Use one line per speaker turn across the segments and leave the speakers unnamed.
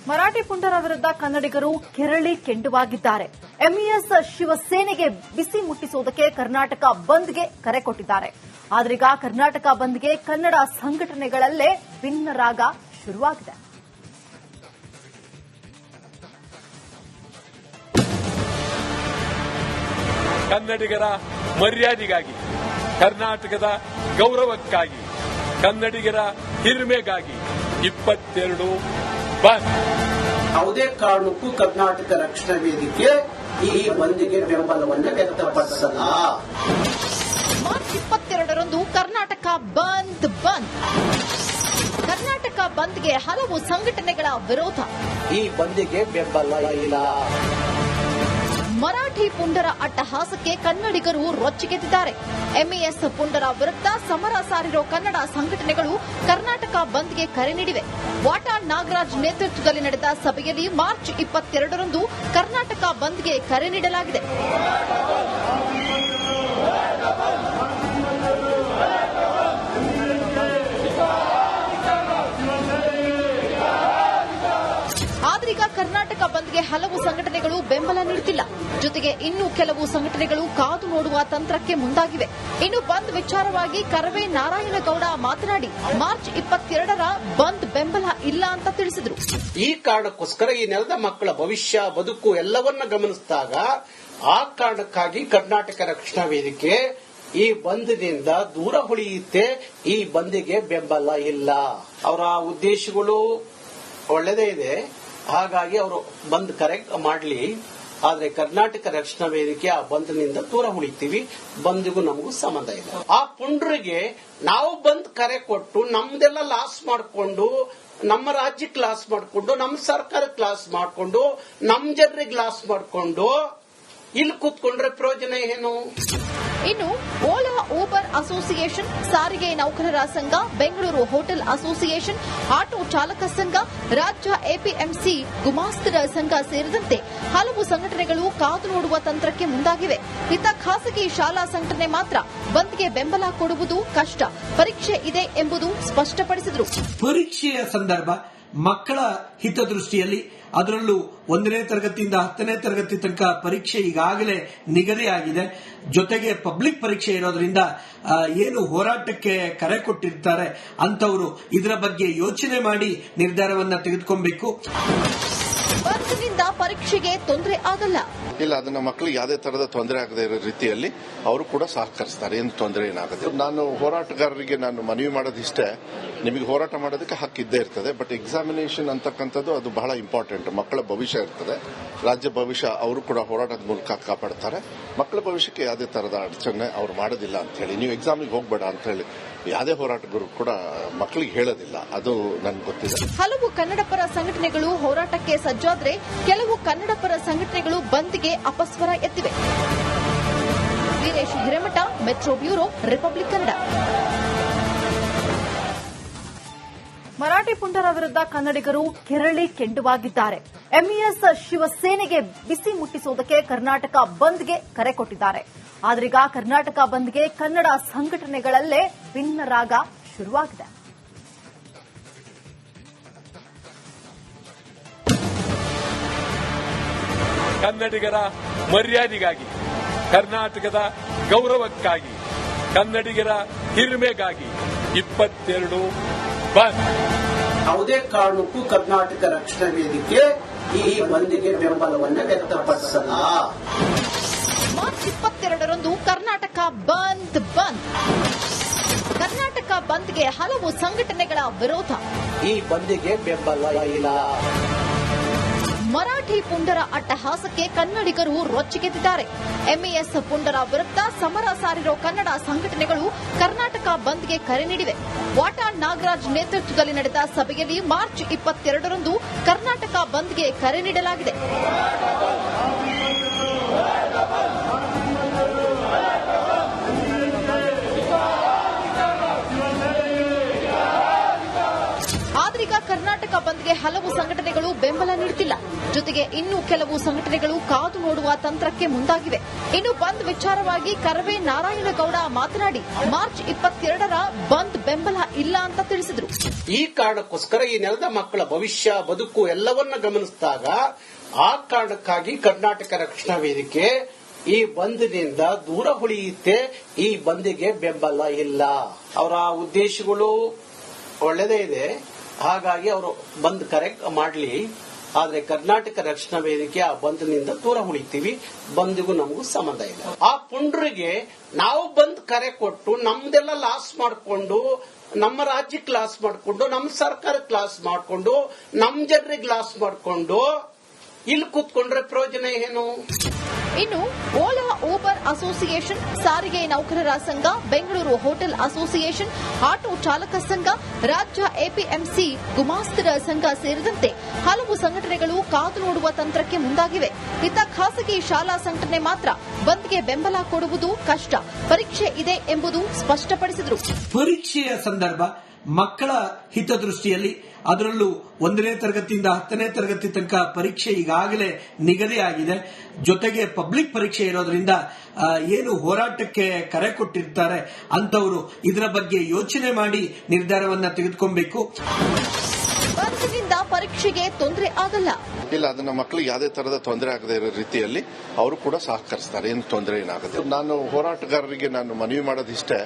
ಮರಾಠಿ ಪುಂಡರ ವಿರುದ್ಧ ಕನ್ನಡಿಗರು ಕೆರಳಿ ಕೆಂಡುವಾಗಿದ್ದಾರೆ. ಎಂಇಎಸ್ ಶಿವಸೇನೆಗೆ ಬಿಸಿ ಮುಟ್ಟಿಸುವುದಕ್ಕೆ ಕರ್ನಾಟಕ ಬಂದ್ಗೆ ಕರೆ ಕೊಟ್ಟಿದ್ದಾರೆ. ಆದ್ರೀಗ ಕರ್ನಾಟಕ ಬಂದ್ಗೆ ಕನ್ನಡ ಸಂಘಟನೆಗಳಲ್ಲೇ ಭಿನ್ನ ರಾಗ ಶುರುವಾಗಿದೆ.
ಕನ್ನಡಿಗರ ಮರ್ಯಾದೆಗಾಗಿ, ಕರ್ನಾಟಕದ ಗೌರವಕ್ಕಾಗಿ, ಕನ್ನಡಿಗರ ಹಿರಿಮೆಗಾಗಿ 22 ಬಂದ್.
ಯಾವುದೇ ಕಾರಣಕ್ಕೂ ಕರ್ನಾಟಕ ರಕ್ಷಣಾ ವೇದಿಕೆ ಈ ಬಂದ್ಗೆ ಬೆಂಬಲವನ್ನು ವ್ಯಕ್ತಪಡಿಸಲ್ಲ.
ಮಾರ್ಚ್ 22ರಂದು ಕರ್ನಾಟಕ ಬಂದ್. ಕರ್ನಾಟಕ ಬಂದ್ಗೆ ಹಲವು ಸಂಘಟನೆಗಳ ವಿರೋಧ.
ಈ ಬಂದ್ಗೆ ಬೆಂಬಲ ಇಲ್ಲ.
ಮರಾಠಿ ಪುಂಡರ ಅಟ್ಟಹಾಸಕ್ಕೆ ಕನ್ನಡಿಗರು ರೊಚ್ಚಿಗೆದ್ದಿದ್ದಾರೆ. ಎಂಇಎಸ್ ಪುಂಡರ ವಿರುದ್ಧ ಸಮರ ಸಾರಿರೋ ಕನ್ನಡ ಸಂಘಟನೆಗಳು ಕರ್ನಾಟಕ ಬಂದ್ಗೆ ಕರೆ ನೀಡಿವೆ. ವಾಟಾಳ್ ನಾಗರಾಜ್ ನೇತೃತ್ವದಲ್ಲಿ ನಡೆದ ಸಭೆಯಲ್ಲಿ ಮಾರ್ಚ್ 22ರಂದು ಕರ್ನಾಟಕ ಬಂದ್ಗೆ ಕರೆ ನೀಡಲಾಗಿದೆ. ಆದ್ರೀಗ ಕರ್ನಾಟಕ ಬಂದ್ಗೆ ಹಲವು ಸಂಘಟನೆಗಳು ಬೆಂಬಲ ನೀಡುತ್ತಿಲ್ಲ. ಜೊತೆಗೆ ಇನ್ನೂ ಕೆಲವು ಸಂಘಟನೆಗಳು ಕಾದು ನೋಡುವ ತಂತ್ರಕ್ಕೆ ಮುಂದಾಗಿವೆ. ಇನ್ನು ಬಂದ್ ವಿಚಾರವಾಗಿ ಕರವೇ ನಾರಾಯಣಗೌಡ ಮಾತನಾಡಿ ಮಾರ್ಚ್ 22ರ ಬಂದ್ ಬೆಂಬಲ ಇಲ್ಲ ಅಂತ ತಿಳಿಸಿದರು.
ಈ ಕಾರಣಕ್ಕೋಸ್ಕರ ಈ ನೆಲದ ಮಕ್ಕಳ ಭವಿಷ್ಯ, ಬದುಕು ಎಲ್ಲವನ್ನ ಗಮನಿಸಿದಾಗ ಆ ಕಾರಣಕ್ಕಾಗಿ ಕರ್ನಾಟಕ ರಕ್ಷಣಾ ವೇದಿಕೆ ಈ ಬಂದ್ನಿಂದ ದೂರ ಉಳಿಯುತ್ತೆ. ಈ ಬಂದ್ಗೆ ಬೆಂಬಲ ಇಲ್ಲ. ಅವರ ಉದ್ದೇಶಗಳು ಒಳ್ಳೆದೇ ಇದೆ, ಹಾಗಾಗಿ ಅವರು ಬಂದ್ ಕರೆ ಮಾಡಲಿ. ಆದ್ರೆ ಕರ್ನಾಟಕ ರಕ್ಷಣಾ ವೇದಿಕೆ ಆ ಬಂದ್ನಿಂದ ದೂರ ಉಳಿತೀವಿ, ಬಂದ್ಗೂ ನಮಗೂ ಸಂಬಂಧ ಇಲ್ಲ. ಆ ಪುಂಡ್ರಿಗೆ ನಾವು ಬಂದ್ ಕರೆ ಕೊಟ್ಟು ನಮ್ದೆಲ್ಲ ಲಾಸ್ ಮಾಡಿಕೊಂಡು, ನಮ್ಮ ರಾಜ್ಯಕ್ಕೆ ಲಾಸ್ ಮಾಡಿಕೊಂಡು, ನಮ್ಮ ಸರ್ಕಾರಕ್ಕೆ ಲಾಸ್ ಮಾಡಿಕೊಂಡು, ನಮ್ಮ ಜನರಿಗೆ ಲಾಸ್ ಮಾಡಿಕೊಂಡು ಇಲ್ಲಿ ಕೂತ್ಕೊಂಡ್ರೆ ಪ್ರಯೋಜನ ಏನು?
ಇನ್ನು ಓಲಾ ಊಬರ್ ಅಸೋಸಿಯೇಷನ್, ಸಾರಿಗೆ ನೌಕರರ ಸಂಘ, ಬೆಂಗಳೂರು ಹೋಟೆಲ್ ಅಸೋಸಿಯೇಷನ್, ಆಟೋ ಚಾಲಕ ಸಂಘ, ರಾಜ್ಯ ಎಪಿಎಂಸಿ ಗುಮಾಸ್ತರ ಸಂಘ ಸೇರಿದಂತೆ ಹಲವು ಸಂಘಟನೆಗಳು ಕಾದು ನೋಡುವ ತಂತ್ರಕ್ಕೆ ಮುಂದಾಗಿವೆ. ಇತ್ತ ಖಾಸಗಿ ಶಾಲಾ ಸಂಘಟನೆ ಮಾತ್ರ ಬಂದ್ಗೆ ಬೆಂಬಲ ಕೊಡುವುದು ಕಷ್ಟ, ಪರೀಕ್ಷೆ ಇದೆ ಎಂಬುದು ಸ್ಪಷ್ಟಪಡಿಸಿದರು.
ಪರೀಕ್ಷೆಯ ಸಂದರ್ಭ ಮಕ್ಕಳ ಹಿತದೃಷ್ಟಿಯಲ್ಲಿ, ಅದರಲ್ಲೂ 1ನೇ ತರಗತಿಯಿಂದ 10ನೇ ತರಗತಿ ತನಕ ಪರೀಕ್ಷೆ ಈಗಾಗಲೇ ನಿಗದಿಯಾಗಿದೆ. ಜೊತೆಗೆ ಪಬ್ಲಿಕ್ ಪರೀಕ್ಷೆ ಇರೋದ್ರಿಂದ ಏನು ಹೋರಾಟಕ್ಕೆ ಕರೆ ಕೊಟ್ಟಿರ್ತಾರೆ ಅಂತವರು ಇದರ ಬಗ್ಗೆ ಯೋಚನೆ ಮಾಡಿ ನಿರ್ಧಾರವನ್ನ ತೆಗೆದುಕೊಬೇಕು.
ಬಂದ್ನಿಂದ ಪರೀಕ್ಷೆಗೆ ತೊಂದರೆ ಆಗಲ್ಲ.
ಇಲ್ಲ, ಅದನ್ನ ಮಕ್ಕಳಿಗೆ ಯಾವುದೇ ತರಹದ ತೊಂದರೆ ಆಗದೆ ಇರೋ ರೀತಿಯಲ್ಲಿ ಅವರು ಕೂಡ ಸಹಕರಿಸ್ತಾರೆ. ಏನು ತೊಂದರೆ ಏನಾಗುತ್ತೆ. ನಾನು ಹೋರಾಟಗಾರರಿಗೆ ಮನವಿ ಮಾಡೋದಿಷ್ಟೇ, ನಿಮಗೆ ಹೋರಾಟ ಮಾಡೋದಕ್ಕೆ ಹಕ್ಕಿದ್ದೇ ಇರ್ತದೆ. ಬಟ್ ಎಕ್ಸಾಮಿನೇಷನ್ ಅಂತಕ್ಕಂಥದ್ದು ಅದು ಬಹಳ ಇಂಪಾರ್ಟೆಂಟ್. ಮಕ್ಕಳ ಭವಿಷ್ಯ ಇರ್ತದೆ, ರಾಜ್ಯ ಭವಿಷ್ಯ ಅವರು ಕೂಡ ಹೋರಾಟದ ಮೂಲಕ ಕಾಪಾಡ್ತಾರೆ. ಮಕ್ಕಳ ಭವಿಷ್ಯಕ್ಕೆ ಯಾವುದೇ ತರಹದ ಅಡಚಣೆ ಅವರು ಮಾಡೋದಿಲ್ಲ ಅಂತ ಹೇಳಿ, ನೀವು ಎಕ್ಸಾಮಿಗೆ ಹೋಗಬೇಡ ಅಂತ ಹೇಳಿ ಯಾವುದೇ ಹೋರಾಟಗಾರರು ಕೂಡ ಮಕ್ಕಳಿಗೆ ಹೇಳೋದಿಲ್ಲ. ಅದು ನನ್ಗೆ ಗೊತ್ತಿದೆ.
ಹಲವು ಕನ್ನಡ ಪರ ಸಂಘಟನೆಗಳು ಹೋರಾಟಕ್ಕೆ ಸಜ್ಜಾದ್ರೆ ಕೆಲವು ಕನ್ನಡ ಪರ ಸಂಘಟನೆಗಳು ಬಂದ್ಗೆ ಅಪಸ್ವರ ಎತ್ತಿವೆ. Veeresh Hiremath, metro bureau, republic Kannada. Marathi ಪುಂಡರ ವಿರುದ್ಧ ಕನ್ನಡಿಗರು ಕೆರಳಿ ಕೆಂಡುವಾಗಿದ್ದಾರೆ. ಎಂಇಎಸ್ ಶಿವಸೇನೆಗೆ ಬಿಸಿ ಮುಟ್ಟಿಸುವುದಕ್ಕೆ ಕರ್ನಾಟಕ ಬಂದ್ಗೆ ಕರೆ ಕೊಟ್ಟಿದ್ದಾರೆ. ಆದ್ರೀಗ ಕರ್ನಾಟಕ ಬಂದ್ಗೆ ಕನ್ನಡ ಸಂಘಟನೆಗಳಲ್ಲೇ ಭಿನ್ನ ರಾಗ ಶುರುವಾಗಿದೆ.
ಕನ್ನಡಿಗರ ಮರ್ಯಾದೆಗಾಗಿ, ಕರ್ನಾಟಕದ ಗೌರವಕ್ಕಾಗಿ, ಕನ್ನಡಿಗರ ಹಿರಿಮೆಗಾಗಿ 22 ಬಂದ್.
ಯಾವುದೇ ಕಾರಣಕ್ಕೂ ಕರ್ನಾಟಕ ರಕ್ಷಣಾ ವೇದಿಕೆ ಈ ಬಂದ್ಗೆ ಬೆಂಬಲವನ್ನು ವ್ಯಕ್ತಪಡಿಸಲ್ಲ.
ಮಾರ್ಚ್ 22ರಂದು ಕರ್ನಾಟಕ ಬಂದ್. ಕರ್ನಾಟಕ ಬಂದ್ಗೆ ಹಲವು ಸಂಘಟನೆಗಳ ವಿರೋಧ.
ಈ ಬಂದ್ಗೆ ಬೆಂಬಲ ಇಲ್ಲ.
ಮರಾಠಿ ಪುಂಡರ ಅಟ್ಟಹಾಸಕ್ಕೆ ಕನ್ನಡಿಗರು ರೊಚ್ಚಿಗೆದ್ದಿದ್ದಾರೆ. ಎಂಇಎಸ್ ಪುಂಡರ ವಿರುದ್ಧ ಸಮರ ಸಾರಿರೋ ಕನ್ನಡ ಸಂಘಟನೆಗಳು ಕರ್ನಾಟಕ ಬಂದ್ಗೆ ಕರೆ ನೀಡಿವೆ. ವಾಟಾಳ್ ನಾಗರಾಜ್ ನೇತೃತ್ವದಲ್ಲಿ ನಡೆದ ಸಭೆಯಲ್ಲಿ ಮಾರ್ಚ್ 22ರಂದು ಕರ್ನಾಟಕ ಬಂದ್ಗೆ ಕರೆ ನೀಡಲಾಗಿದೆ. ಆದ್ರೀಗ ಕರ್ನಾಟಕ ಬಂದ್ಗೆ ಹಲವು ಸಂಘಟನೆಗಳು ಬೆಂಬಲ ನೀಡುತ್ತಿಲ್ಲ. ಜೊತೆಗೆ ಇನ್ನೂ ಕೆಲವು ಸಂಘಟನೆಗಳು ಕಾದು ನೋಡುವ ತಂತ್ರಕ್ಕೆ ಮುಂದಾಗಿವೆ. ಇನ್ನು ಬಂದ್ ವಿಚಾರವಾಗಿ ಕರವೇ ನಾರಾಯಣಗೌಡ ಮಾತನಾಡಿ ಮಾರ್ಚ್ 22ರ ಬಂದ್ ಬೆಂಬಲ ಇಲ್ಲ ಅಂತ ತಿಳಿಸಿದರು.
ಈ ಕಾರಣಕ್ಕೋಸ್ಕರ ಈ ನೆಲದ ಮಕ್ಕಳ ಭವಿಷ್ಯ ಬದುಕು ಎಲ್ಲವನ್ನ ಗಮನಿಸಿದಾಗ ಆ ಕಾರಣಕ್ಕಾಗಿ ಕರ್ನಾಟಕ ರಕ್ಷಣಾ ವೇದಿಕೆ ಈ ಬಂದ್ನಿಂದ ದೂರ ಉಳಿಯುತ್ತೆ. ಈ ಬಂದ್ಗೆ ಬೆಂಬಲ ಇಲ್ಲ. ಅವರ ಉದ್ದೇಶಗಳು ಒಳ್ಳೆದೇ ಇದೆ, ಹಾಗಾಗಿ ಅವರು ಬಂದ್ ಕರೆ ಮಾಡಲಿ. ಆದ್ರೆ ಕರ್ನಾಟಕ ರಕ್ಷಣಾ ವೇದಿಕೆ ಆ ಬಂದ್ನಿಂದ ದೂರ ಉಳಿತೀವಿ, ಬಂದ್ಗೂ ನಮಗೂ ಸಂಬಂಧ ಇಲ್ಲ. ಆ ಪುಂಡ್ರಿಗೆ ನಾವು ಬಂದ್ ಕರೆ ಕೊಟ್ಟು ನಮ್ದೆಲ್ಲ ಲಾಸ್ ಮಾಡಿಕೊಂಡು, ನಮ್ಮ ರಾಜ್ಯಕ್ಕೆ ಲಾಸ್ ಮಾಡಿಕೊಂಡು, ನಮ್ಮ ಸರ್ಕಾರಕ್ಕೆ ಲಾಸ್ ಮಾಡಿಕೊಂಡು, ನಮ್ಮ ಜನರಿಗೆ ಲಾಸ್ ಮಾಡಿಕೊಂಡು ಇಲ್ಲಿ ಕೂತ್ಕೊಂಡ್ರೆ ಪ್ರಯೋಜನ ಏನು?
ಇನ್ನು ಓಲಾ ಊಬರ್ ಅಸೋಸಿಯೇಷನ್, ಸಾರಿಗೆ ನೌಕರರ ಸಂಘ, ಬೆಂಗಳೂರು ಹೋಟೆಲ್ ಅಸೋಸಿಯೇಷನ್, ಆಟೋ ಚಾಲಕ ಸಂಘ, ರಾಜ್ಯ ಎಪಿಎಂಸಿ ಗುಮಾಸ್ತರ ಸಂಘ ಸೇರಿದಂತೆ ಹಲವು ಸಂಘಟನೆಗಳು ಕಾದು ನೋಡುವ ತಂತ್ರಕ್ಕೆ ಮುಂದಾಗಿವೆ. ಇತ್ತ ಖಾಸಗಿ ಶಾಲಾ ಸಂಘಟನೆ ಮಾತ್ರ ಬಂದ್ಗೆ ಬೆಂಬಲ ಕೊಡುವುದು ಕಷ್ಟ, ಪರೀಕ್ಷೆ ಇದೆ ಎಂಬುದು ಸ್ಪಷ್ಟಪಡಿಸಿದರು.
ಪರೀಕ್ಷೆಯ ಸಂದರ್ಭ ಮಕ್ಕಳ ಹಿತದೃಷ್ಟಿಯಲ್ಲಿ, ಅದರಲ್ಲೂ 1ನೇ ತರಗತಿಯಿಂದ 10ನೇ ತರಗತಿ ತನಕ ಪರೀಕ್ಷೆ ಈಗಾಗಲೇ ನಿಗದಿಯಾಗಿದೆ. ಜೊತೆಗೆ ಪಬ್ಲಿಕ್ ಪರೀಕ್ಷೆ ಇರೋದ್ರಿಂದ ಏನು ಹೋರಾಟಕ್ಕೆ ಕರೆ ಕೊಟ್ಟಿರ್ತಾರೆ ಅಂತವರು ಇದರ ಬಗ್ಗೆ ಯೋಚನೆ ಮಾಡಿ ನಿರ್ಧಾರವನ್ನ ತೆಗೆದುಕೊಬೇಕು.
ಬಂದ್ನಿಂದ ಪರೀಕ್ಷೆಗೆ ತೊಂದರೆ ಆಗಲ್ಲ.
ಇಲ್ಲ, ಅದನ್ನ ಮಕ್ಕಳಿಗೆ ಯಾವುದೇ ತರಹದ ತೊಂದರೆ ಆಗದೇ ಇರೋ ರೀತಿಯಲ್ಲಿ ಅವರು ಕೂಡ ಸಹಕರಿಸ್ತಾರೆ. ಏನು ತೊಂದರೆ ಏನಾಗುತ್ತೆ. ನಾನು ಹೋರಾಟಗಾರರಿಗೆ ನಾನು ಮನವಿ ಮಾಡೋದಿಷ್ಟೇ,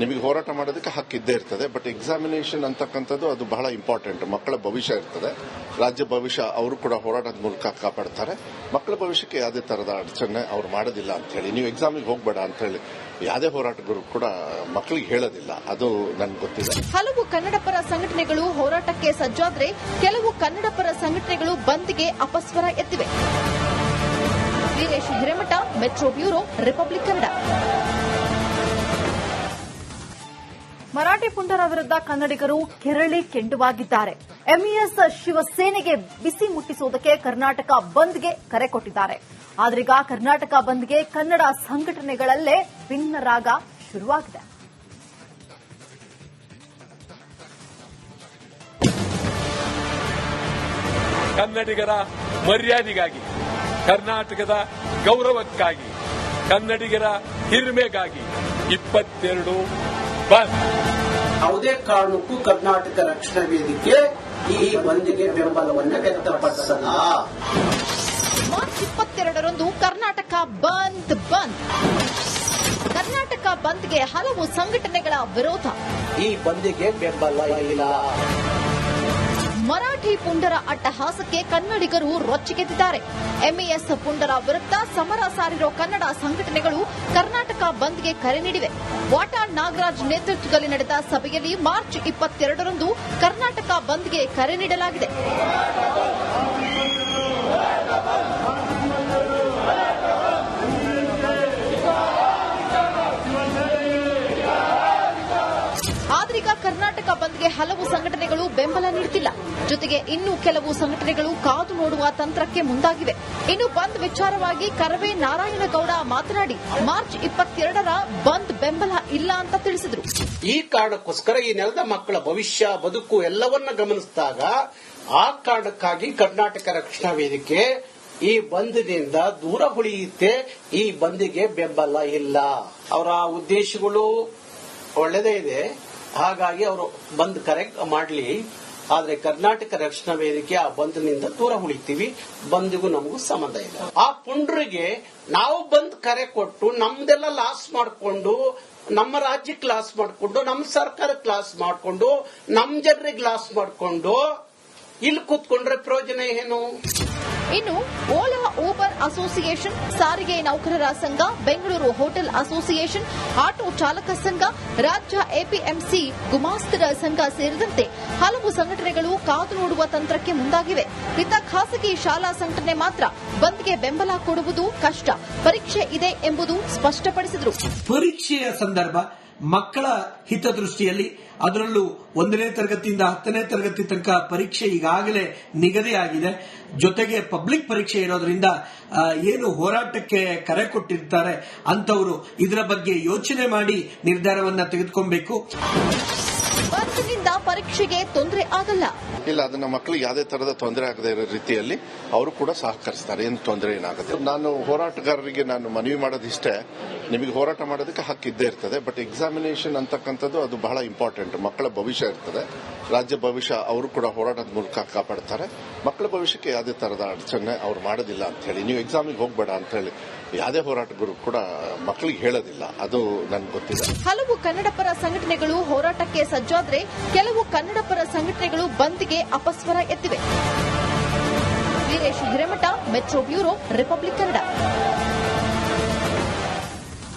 ನಿಮಗೆ ಹೋರಾಟ ಮಾಡೋದಕ್ಕೆ ಹಕ್ಕಿದ್ದೇ ಇರ್ತದೆ. ಬಟ್ ಎಕ್ಸಾಮಿನೇಷನ್ ಅಂತಕ್ಕಂಥದ್ದು ಅದು ಬಹಳ ಇಂಪಾರ್ಟೆಂಟ್. ಮಕ್ಕಳ ಭವಿಷ್ಯ ಇರ್ತದೆ, ರಾಜ್ಯ ಭವಿಷ್ಯ ಅವರು ಕೂಡ ಹೋರಾಟದ ಮೂಲಕ ಕಾಪಾಡ್ತಾರೆ. ಮಕ್ಕಳ ಭವಿಷ್ಯಕ್ಕೆ ಯಾವುದೇ ತರಹದ ಅಡಚಣೆ ಅವ್ರು ಮಾಡೋದಿಲ್ಲ ಅಂತ ಹೇಳಿ, ನೀವು ಎಕ್ಸಾಮಿಗೆ ಹೋಗಬೇಡ ಅಂತ ಹೇಳಿ ಯಾವುದೇ ಹೋರಾಟಗಾರರು ಕೂಡ ಮಕ್ಕಳಿಗೆ ಹೇಳೋದಿಲ್ಲ. ಅದು ನನ್ಗೆ ಗೊತ್ತಿದೆ.
ಹಲವು ಕನ್ನಡಪರ ಸಂಘಟನೆಗಳು ಹೋರಾಟಕ್ಕೆ ಸಜ್ಜಾದ್ರೆ ಕೆಲವು ಕನ್ನಡಪರ ಸಂಘಟನೆಗಳು ಬಂದ್ಗೆ ಅಪಸ್ವರ ಎತ್ತಿವೆ. Veeresh Hiremath, metro bureau, republic Kannada.
Marathi ಪುಂಡರ ವಿರುದ್ಧ ಕನ್ನಡಿಗರು ಕೆರಳಿ ಕೆಂಡುವಾಗಿದ್ದಾರೆ. ಎಂಇಎಸ್ ಶಿವಸೇನೆಗೆ ಬಿಸಿ ಮುಟ್ಟಿಸುವುದಕ್ಕೆ ಕರ್ನಾಟಕ ಬಂದ್ಗೆ ಕರೆ ಕೊಟ್ಟಿದ್ದಾರೆ. ಆದ್ರೀಗ ಕರ್ನಾಟಕ ಬಂದ್ಗೆ ಕನ್ನಡ ಸಂಘಟನೆಗಳಲ್ಲೇ ಭಿನ್ನ ರಾಗ ಶುರುವಾಗಿದೆ.
ಕನ್ನಡಿಗರ ಮರ್ಯಾದೆಗಾಗಿ, ಕರ್ನಾಟಕದ ಗೌರವಕ್ಕಾಗಿ, ಕನ್ನಡಿಗರ ಹಿರಿಮೆಗಾಗಿ 22 ಬಂದ್.
ಯಾವುದೇ ಕಾರಣಕ್ಕೂ ಕರ್ನಾಟಕ ರಕ್ಷಣಾ ವೇದಿಕೆ ಈ ಬಂದ್ಗೆ ಬೆಂಬಲವನ್ನು ವ್ಯಕ್ತಪಡಿಸಲ್ಲ.
ಮಾರ್ಚ್ 22ರಂದು ಕರ್ನಾಟಕ ಬಂದ್. ಕರ್ನಾಟಕ ಬಂದ್ಗೆ ಹಲವು ಸಂಘಟನೆಗಳ ವಿರೋಧ.
ಈ ಬಂದ್ಗೆ ಬೆಂಬಲ ಇಲ್ಲ.
ಮರಾಠಿ ಪುಂಡರ ಅಟ್ಟಹಾಸಕ್ಕೆ ಕನ್ನಡಿಗರು ರೊಚ್ಚಿಗೆದ್ದಿದ್ದಾರೆ. ಎಂಇಎಸ್ ಪುಂಡರ ವಿರುದ್ಧ ಸಮರ ಸಾರಿರೋ ಕನ್ನಡ ಸಂಘಟನೆಗಳು ಕರ್ನಾಟಕ ಬಂದ್ಗೆ ಕರೆ ನೀಡಿವೆ. ವಾಟಾಳ್ ನಾಗರಾಜ್ ನೇತೃತ್ವದಲ್ಲಿ ನಡೆದ ಸಭೆಯಲ್ಲಿ ಮಾರ್ಚ್ 22ರಂದು ಕರ್ನಾಟಕ ಬಂದ್ಗೆ ಕರೆ ನೀಡಲಾಗಿದೆ. ಆದ್ರೀಗ ಕರ್ನಾಟಕ ಬಂದ್ಗೆ ಹಲವು ಸಂಘಟನೆಗಳು ಬೆಂಬಲ ನೀಡುತ್ತಿಲ್ಲ. ಜೊತೆಗೆ ಇನ್ನೂ ಕೆಲವು ಸಂಘಟನೆಗಳು ಕಾದು ನೋಡುವ ತಂತ್ರಕ್ಕೆ ಮುಂದಾಗಿವೆ. ಇನ್ನು ಬಂದ್ ವಿಚಾರವಾಗಿ ಕರವೇ ನಾರಾಯಣಗೌಡ ಮಾತನಾಡಿ ಮಾರ್ಚ್ 22ರ ಬಂದ್ ಬೆಂಬಲ ಇಲ್ಲ ಅಂತ ತಿಳಿಸಿದರು.
ಈ ಕಾರಣಕ್ಕೋಸ್ಕರ ಈ ನೆಲದ ಮಕ್ಕಳ ಭವಿಷ್ಯ ಬದುಕು ಎಲ್ಲವನ್ನ ಗಮನಿಸಿದಾಗ ಆ ಕಾರಣಕ್ಕಾಗಿ ಕರ್ನಾಟಕ ರಕ್ಷಣಾ ವೇದಿಕೆ ಈ ಬಂದ್ನಿಂದ ದೂರ ಉಳಿಯುತ್ತೆ. ಈ ಬಂದ್ಗೆ ಬೆಂಬಲ ಇಲ್ಲ. ಅವರ ಉದ್ದೇಶಗಳು ಒಳ್ಳೆದೇ ಇದೆ, ಹಾಗಾಗಿ ಅವರು ಬಂದ್ ಕರೆ ಮಾಡಲಿ. ಆದ್ರೆ ಕರ್ನಾಟಕ ರಕ್ಷಣಾ ವೇದಿಕೆ ಆ ಬಂದ್ನಿಂದ ದೂರ ಉಳಿತೀವಿ, ಬಂದ್ಗೂ ನಮಗೂ ಸಂಬಂಧ ಇಲ್ಲ. ಆ ಪುಂಡ್ರಿಗೆ ನಾವು ಬಂದ್ ಕರೆ ಕೊಟ್ಟು ನಮ್ದೆಲ್ಲ ಲಾಸ್ ಮಾಡಿಕೊಂಡು, ನಮ್ಮ ರಾಜ್ಯಕ್ಕೆ ಲಾಸ್ ಮಾಡಿಕೊಂಡು, ನಮ್ಮ ಸರ್ಕಾರಕ್ಕೆ ಲಾಸ್ ಮಾಡಿಕೊಂಡು, ನಮ್ಮ ಜನರಿಗೆ ಲಾಸ್ ಮಾಡಿಕೊಂಡು ಇಲ್ಲಿ ಕೂತ್ಕೊಂಡ್ರೆ ಪ್ರಯೋಜನ ಏನು?
ಇನ್ನು ಓಲಾ ಊಬರ್ ಅಸೋಸಿಯೇಷನ್, ಸಾರಿಗೆ ನೌಕರರ ಸಂಘ, ಬೆಂಗಳೂರು ಹೋಟೆಲ್ ಅಸೋಸಿಯೇಷನ್, ಆಟೋ ಚಾಲಕ ಸಂಘ, ರಾಜ್ಯ ಎಪಿಎಂಸಿ ಗುಮಾಸ್ತರ ಸಂಘ ಸೇರಿದಂತೆ ಹಲವು ಸಂಘಟನೆಗಳು ಕಾದು ನೋಡುವ ತಂತ್ರಕ್ಕೆ ಮುಂದಾಗಿವೆ. ಇತ್ತ ಖಾಸಗಿ ಶಾಲಾ ಸಂಘಟನೆ ಮಾತ್ರ ಬಂದ್ಗೆ ಬೆಂಬಲ ಕೊಡುವುದು ಕಷ್ಟ, ಪರೀಕ್ಷೆ ಇದೆ ಎಂಬುದು ಸ್ಪಷ್ಟಪಡಿಸಿದರು.
ಪರೀಕ್ಷೆಯ ಸಂದರ್ಭ ಮಕ್ಕಳ ಹಿತದೃಷ್ಟಿಯಲ್ಲಿ, ಅದರಲ್ಲೂ 1ನೇ ತರಗತಿಯಿಂದ 10ನೇ ತರಗತಿ ತನಕ ಪರೀಕ್ಷೆ ಈಗಾಗಲೇ ನಿಗದಿಯಾಗಿದೆ. ಜೊತೆಗೆ ಪಬ್ಲಿಕ್ ಪರೀಕ್ಷೆ ಇರೋದ್ರಿಂದ ಏನು ಹೋರಾಟಕ್ಕೆ ಕರೆ ಕೊಟ್ಟಿರ್ತಾರೆ ಅಂತವರು ಇದರ ಬಗ್ಗೆ ಯೋಚನೆ ಮಾಡಿ ನಿರ್ಧಾರವನ್ನ ತೆಗೆದುಕೊಬೇಕು.
ಬಂದ್ನಿಂದ ಪರೀಕ್ಷೆಗೆ ತೊಂದರೆ ಆಗಲ್ಲ.
ಇಲ್ಲ, ಅದನ್ನ ಮಕ್ಕಳಿಗೆ ಯಾವುದೇ ತರಹದ ತೊಂದರೆ ಆಗದೆ ಇರೋ ರೀತಿಯಲ್ಲಿ ಅವರು ಕೂಡ ಸಹಕರಿಸ್ತಾರೆ. ಏನು ತೊಂದರೆ ಏನಾಗುತ್ತೆ. ನಾನು ಹೋರಾಟಗಾರರಿಗೆ ನಾನು ಮನವಿ ಮಾಡೋದಿಷ್ಟೇ, ನಿಮಗೆ ಹೋರಾಟ ಮಾಡೋದಕ್ಕೆ ಹಕ್ಕಿದ್ದೇ ಇರ್ತದೆ. ಬಟ್ ಎಕ್ಸಾಮಿನೇಷನ್ ಅಂತಕ್ಕಂಥದ್ದು ಅದು ಬಹಳ ಇಂಪಾರ್ಟೆಂಟ್. ಮಕ್ಕಳ ಭವಿಷ್ಯ ಇರ್ತದೆ, ರಾಜ್ಯ ಭವಿಷ್ಯ ಅವರು ಕೂಡ ಹೋರಾಟದ ಮೂಲಕ ಕಾಪಾಡ್ತಾರೆ. ಮಕ್ಕಳ ಭವಿಷ್ಯಕ್ಕೆ ಯಾವುದೇ ತರಹದ ಅಡಚಣೆ ಅವ್ರು ಮಾಡೋದಿಲ್ಲ ಅಂತ ಹೇಳಿ, ನೀವು ಎಕ್ಸಾಮಿಗೆ ಹೋಗ್ಬೇಡ ಅಂತ ಹೇಳಿ ಯಾವುದೇ ಹೋರಾಟಗಾರರು ಕೂಡ ಮಕ್ಕಳಿಗೆ ಹೇಳೋದಿಲ್ಲ. ಅದು ನನ್ಗೆ ಗೊತ್ತಿದೆ.
ಹಲವು ಕನ್ನಡಪರ ಸಂಘಟನೆಗಳು ಹೋರಾಟಕ್ಕೆ ಸಜ್ಜಾದ್ರೆ ಕೆಲವು ಕನ್ನಡಪರ ಸಂಘಟನೆಗಳು ಬಂದ್ಗೆ ಅಪಸ್ವರ ಎತ್ತಿವೆ. Veeresh Hiremath, metro bureau, republic Kannada.